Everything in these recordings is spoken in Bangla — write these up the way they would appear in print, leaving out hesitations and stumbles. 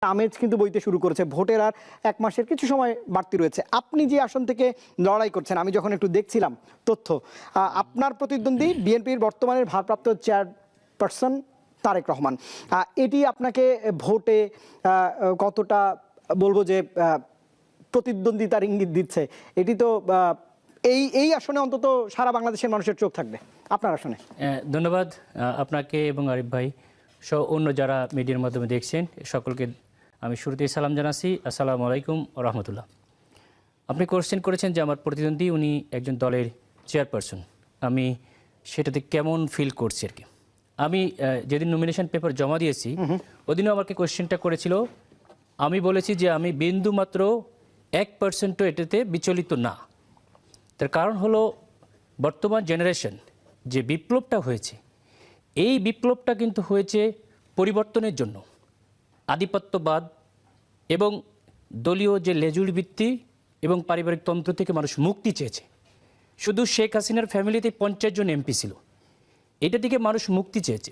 আমেজ কিন্তু বইতে শুরু করেছে। ভোটের আর 1 মাসের কিছু সময় বাড়তি রয়েছে। আপনি যে আসন থেকে লড়াই করছেন, আমি যখন একটু দেখছিলাম তথ্য, আপনার প্রতিদ্বন্দ্বী বিএনপির বর্তমানের ভারপ্রাপ্ত চেয়ারপারসন তারেক রহমান। এটি আপনাকে ভোটে কতটা বলবো যে প্রতিদ্বন্দ্বিতার ইঙ্গিত দিচ্ছে? এটি তো এই আসনে অন্তত সারা বাংলাদেশের মানুষের চোখ থাকবে আপনার আসনে। ধন্যবাদ আপনাকে এবং আরিফ ভাই সহ অন্য যারা মিডিয়ার মাধ্যমে দেখছেন সকলকে আমি শুরুতেই সালাম জানাচ্ছি। আসসালামু আলাইকুম রহমতুল্লাহ। আপনি কোশ্চেন করেছেন যে আমার প্রতিদ্বন্দ্বী উনি একজন দলের চেয়ারপারসন, আমি সেটাতে কেমন ফিল করছি আর কি। আমি যেদিন নমিনেশন পেপার জমা দিয়েছি ওদিনও আমাকে কোশ্চেনটা করেছিল, আমি বলেছি যে আমি বিন্দু মাত্র 1% এটাতে বিচলিত না। তার কারণ হলো বর্তমান জেনারেশন যে বিপ্লবটা হয়েছে, এই বিপ্লবটা কিন্তু হয়েছে পরিবর্তনের জন্য। আধিপত্যবাদ এবং দলীয় যে লেজুড় ভিত্তি এবং পারিবারিক তন্ত্র থেকে মানুষ মুক্তি চেয়েছে। শুধু শেখ হাসিনার ফ্যামিলিতে 50 জন এমপি ছিল, এটা থেকে মানুষ মুক্তি চেয়েছে।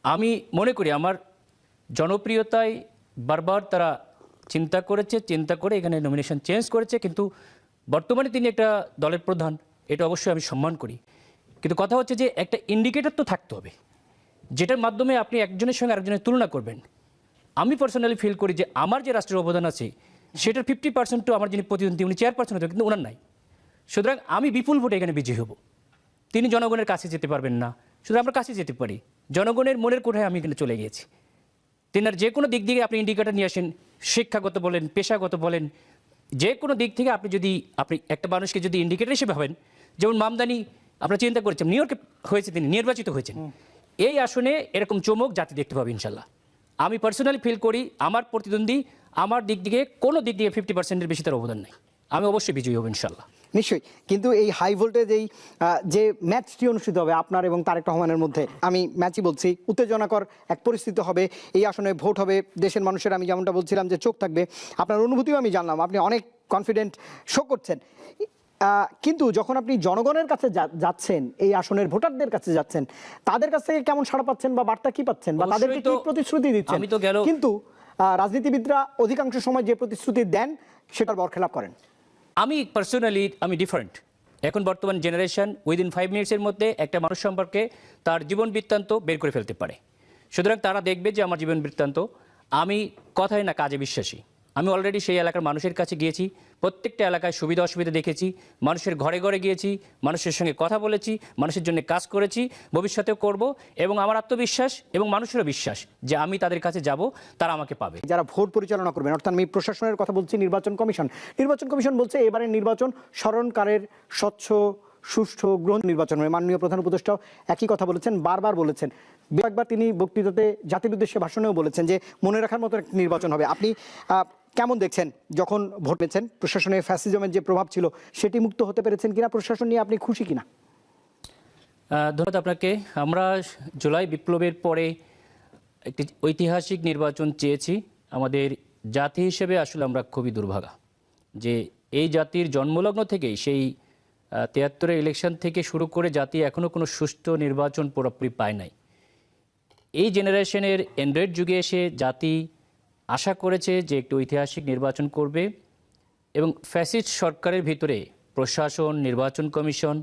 আমি মনে করি আমার জনপ্রিয়তায় বারবার তারা চিন্তা করে এখানে নমিনেশন চেঞ্জ করেছে, কিন্তু বর্তমানে তিনি একটা দলের প্রধান, এটা অবশ্যই আমি সম্মান করি। কিন্তু কথা হচ্ছে যে একটা ইন্ডিকেটর তো থাকতে হবে, যেটার মাধ্যমে আপনি একজনের সঙ্গে আরেকজনের তুলনা করবেন। আমি পার্সোনালি ফিল করি যে আমার যে রাষ্ট্রের অবদান আছে সেটার 50% আমার যিনি প্রতিদ্বন্দ্বী উনি চেয়ারপারসন হতে, কিন্তু ওনার নাই। সুতরাং আমি বিপুল ভোটে এখানে বিজয়ী হব। তিনি জনগণের কাছে যেতে পারবেন না, শুধু আমরা কাছে যেতে পারি। জনগণের মনের কোঠায় আমি এখানে চলে গিয়েছি। তেনার যে কোনো দিক থেকে আপনি ইন্ডিকেটর নিয়ে আসেন, শিক্ষাগত বলেন, পেশাগত বলেন, যে কোনো দিক থেকে আপনি একটা মানুষকে যদি ইন্ডিকেটর হিসেবে ভাবেন, যেমন মামদানি আপনারা চিন্তা করেছেন নিউ ইয়র্কে হয়েছে, তিনি নির্বাচিত হয়েছেন। এই আসনে এরকম চমক জাতি দেখতে পাবে ইনশাল্লাহ। আমি পার্সোনালি ফিল করি আমার প্রতিদ্বন্দ্বী আমার দিক থেকে কোনো দিক দিয়ে 50%-এর বেশি তার অবদান নেই। আমি অবশ্যই বিজয়ী হব ইনশাল্লাহ। নিশ্চয়ই, কিন্তু এই হাই ভোল্টেজ যে ম্যাচটি অনুষ্ঠিত হবে আপনার এবং তারেক রহমানের মধ্যে, আমি ম্যাচই বলছি, উত্তেজনাকর এক পরিস্থিতি হবে। এই আসনে ভোট হবে, দেশের মানুষের, আমি যেমনটা বলছিলাম যে চোখ থাকবে। আপনার অনুভূতিও আমি জানলাম, আপনি অনেক কনফিডেন্ট শো করছেন। কিন্তু যখন আপনি জনগণের কাছে যাচ্ছেন, এই আসনের ভোটারদের কাছে যাচ্ছেন, তাদের কাছ থেকে কেমন সাড়া পাচ্ছেন বা বার্তা কি পাচ্ছেন বা তাদেরকে কি প্রতিশ্রুতি দিচ্ছেন? কিন্তু রাজনীতিবিদরা অধিকাংশ সময় যে প্রতিশ্রুতি দেন সেটার বরখেলাপ করেন। আমি পার্সোনালি ডিফারেন্ট। এখন বর্তমান জেনারেশন উইদিন 5 মিনিটসের মধ্যে একটা মানুষ সম্পর্কে তার জীবন বৃত্তান্ত বের করে ফেলতে পারে। সুতরাং তারা দেখবে যে আমার জীবন বৃত্তান্ত, আমি কথায় না কাজে বিশ্বাসী। আমি অলরেডি সেই এলাকার মানুষের কাছে গিয়েছি, প্রত্যেকটা এলাকায় সুবিধা অসুবিধা দেখেছি, মানুষের ঘরে ঘরে গিয়েছি, মানুষের সঙ্গে কথা বলেছি, মানুষের জন্য কাজ করেছি, ভবিষ্যতেও করব। এবং আমার আত্মবিশ্বাস এবং মানুষেরও বিশ্বাস যে আমি তাদের কাছে যাব, তারা আমাকে পাবে। যারা ভোট পরিচালনা করবেন, অর্থাৎ আমি প্রশাসনের কথা বলছি, নির্বাচন কমিশন বলছে এবারের নির্বাচন স্মরণকালের স্বচ্ছ সুষ্ঠু গ্রহণ নির্বাচন হবে। মাননীয় প্রধান উপদেষ্টাও একই কথা বলেছেন, বারবার বলেছেন। একবার তিনি বক্তৃতাতে জাতির উদ্দেশ্যে ভাষণেও বলেছেন যে মনে রাখার মতো একটা নির্বাচন হবে। আপনি কেমন দেখছেন যখন ভোট পেয়েছেন? প্রশাসনে ফ্যাসিজমের যে প্রভাব ছিল সেটি মুক্ত হতে পেরেছেন কিনা? প্রশাসন নিয়ে আপনি খুশি কিনা? ধন্যবাদ আপনাকে। আমরা জুলাই বিপ্লবের পরে একটি ঐতিহাসিক নির্বাচন চেয়েছি। আমাদের জাতি হিসেবে আসলে আমরা খুবই দুর্ভাগা যে এই জাতির জন্মলগ্ন থেকেই সেই 73-এর ইলেকশন থেকে শুরু করে জাতি এখনও কোনো সুষ্ঠু নির্বাচন পুরোপুরি পায় নাই। এই জেনারেশনের অ্যান্ড্রয়েড যুগে এসে জাতি আশা করেছে যে একটি ঐতিহাসিক নির্বাচন করবে এবং ফ্যাসিস্ট সরকারের ভিতরে প্রশাসন, নির্বাচন কমিশন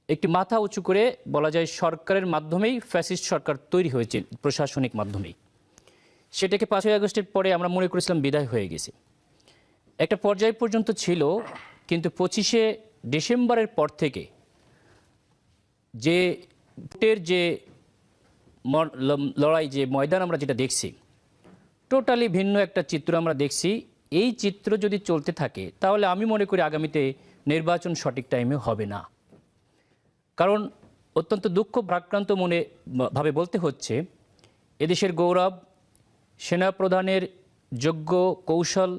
একটি মাথা উঁচু করে বলা যায় সরকারের মাধ্যমেই ফ্যাসিস্ট সরকার তৈরি হয়েছে, প্রশাসনিক মাধ্যমেই। সেটাকে 5ই আগস্টের পরে আমরা মনে করেছিলাম বিদায় হয়ে গেছে, একটা পর্যায় পর্যন্ত ছিল। কিন্তু 25শে ডিসেম্বরের পর থেকে যে ভোটের যে লড়াই, যে ময়দান আমরা যেটা দেখছি, টোটালি ভিন্ন একটা চিত্র আমরা দেখছি। এই চিত্র যদি চলতে থাকে তাহলে আমি মনে করি আগামীতে নির্বাচন সঠিক টাইমে হবে না। কারণ অত্যন্ত দুঃখ ভারাক্রান্ত ভাবে বলতে হচ্ছে, এদেশের গৌরব সেনাপ্রধানের যোগ্য কৌশল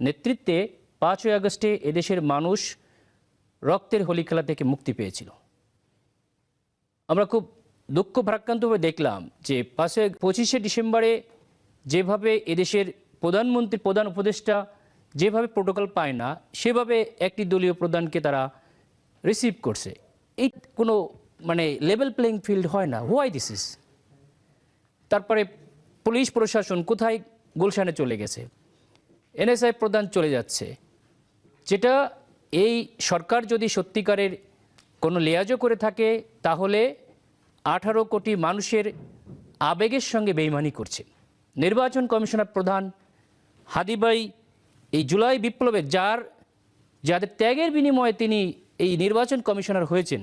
নেতৃত্বে 5ই আগস্টে এদেশের মানুষ রক্তের হোলি খেলা থেকে মুক্তি পেয়েছিল। আমরা খুব দুঃখ ভারাক্রান্তভাবে দেখলাম যে 25শে ডিসেম্বরে যেভাবে এদেশের প্রধানমন্ত্রী, প্রধান উপদেষ্টা যেভাবে প্রোটোকল পায় না, সেভাবে একটি দলীয় প্রধানকে তারা রিসিভ করছে। এই কোনো লেভেল প্লেইং ফিল্ড হয় না। Why this is? তারপরে পুলিশ প্রশাসন কোথায় গুলশানে চলে গেছে, এনএসআই প্রধান চলে যাচ্ছে, যেটা এই সরকার যদি সত্যিকারের কোনো লিয়াজও করে থাকে তাহলে 18 কোটি মানুষের আবেগের সঙ্গে বেইমানি করছে। নির্বাচন কমিশনার প্রধান হাদি ভাই এই জুলাই বিপ্লবে যাদের ত্যাগের বিনিময়ে তিনি এই নির্বাচন কমিশনার হয়েছেন,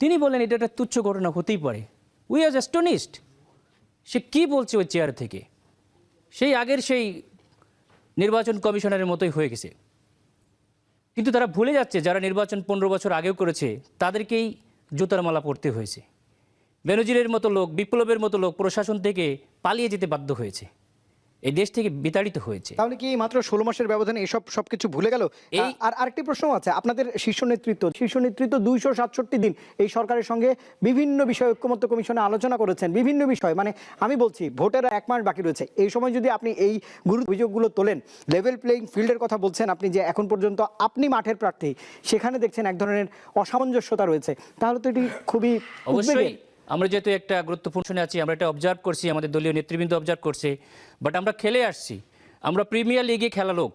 তিনি বলেন এটা একটা তুচ্ছ ঘটনা হতেই পারে। We are astonished. সে কি বলছে ওই চেয়ার থেকে? সেই আগের সেই নির্বাচন কমিশনারের মতোই হয়ে গেছে। কিন্তু তারা ভুলে যাচ্ছে যারা নির্বাচন 15 বছর আগেও করেছে তাদেরকেই জুতার মালা পরতে হয়েছে। বেনজিরের মতো লোক, বিপ্লবের মতো লোক প্রশাসন থেকে পালিয়ে যেতে বাধ্য হয়েছে, এই দেশ থেকে বিতাড়িত হয়েছে। তাহলে কি মাত্র 16 মাসের ব্যবধানে এসব সবকিছু ভুলে গেল? আর আরেকটি প্রশ্ন আছে, আপনাদের শীর্ষ নেতৃত্ব 267 দিন এই সরকারের সঙ্গে বিভিন্ন বিষয়ে ঐক্যমত্য কমিশনে আলোচনা করেছেন, বিভিন্ন বিষয়, মানে আমি বলছি ভোটের 1 মাস বাকি রয়েছে, এই সময় যদি আপনি এই গুরুত্ব অভিযোগগুলো তোলেন, লেভেল প্লেইং ফিল্ডের কথা বলছেন আপনি, যে এখন পর্যন্ত আপনি মাঠের প্রার্থী, সেখানে দেখছেন এক ধরনের অসামঞ্জস্যতা রয়েছে, তাহলে তো এটি খুবই অবশ্যই। আমরা যেহেতু একটা গুরুত্বপূর্ণ সময়ে আছি, আমরা এটা অবজার্ভ করছি, আমাদের দলীয় নেতৃবৃন্দ অবজার্ভ করছে, বাট আমরা খেলে আসছি, আমরা প্রিমিয়ার লিগে খেলা লোক,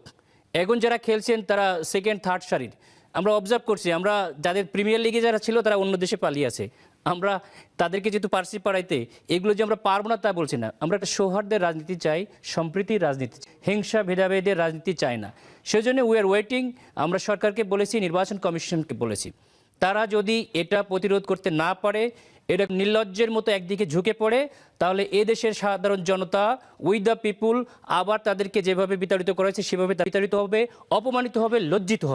এখন যারা খেলছেন তারা সেকেন্ড থার্ড সারির, আমরা অবজার্ভ করছি, আমরা যাদের প্রিমিয়ার লিগে যারা ছিল তারা অন্য দেশে পালিয়ে আছে, আমরা তাদেরকে যেহেতু পার্সি পাড়াইতে, এগুলো যে আমরা পারবো না তা বলছি না, আমরা একটা সৌহার্দ্যের রাজনীতি চাই, সম্প্রীতির রাজনীতি, হিংসা ভেদাভেদের রাজনীতি চাই না। সেজন্য উই আর ওয়েটিং। আমরা সরকারকে বলেছি, নির্বাচন কমিশনকে বলেছি, তারা যদি এটা প্রতিরোধ করতে না পারে, এটা নির্লজ্জের মতো একদিকে ঝুঁকে পড়ে, তাহলে এ দেশের সাধারণ জনতা, উই দ্য পিপুল, আবার তাদেরকে যেভাবে বিতাড়িত করা হয়েছে সেভাবে বিতাড়িত হবে, অপমানিত হবে, লজ্জিত হবে।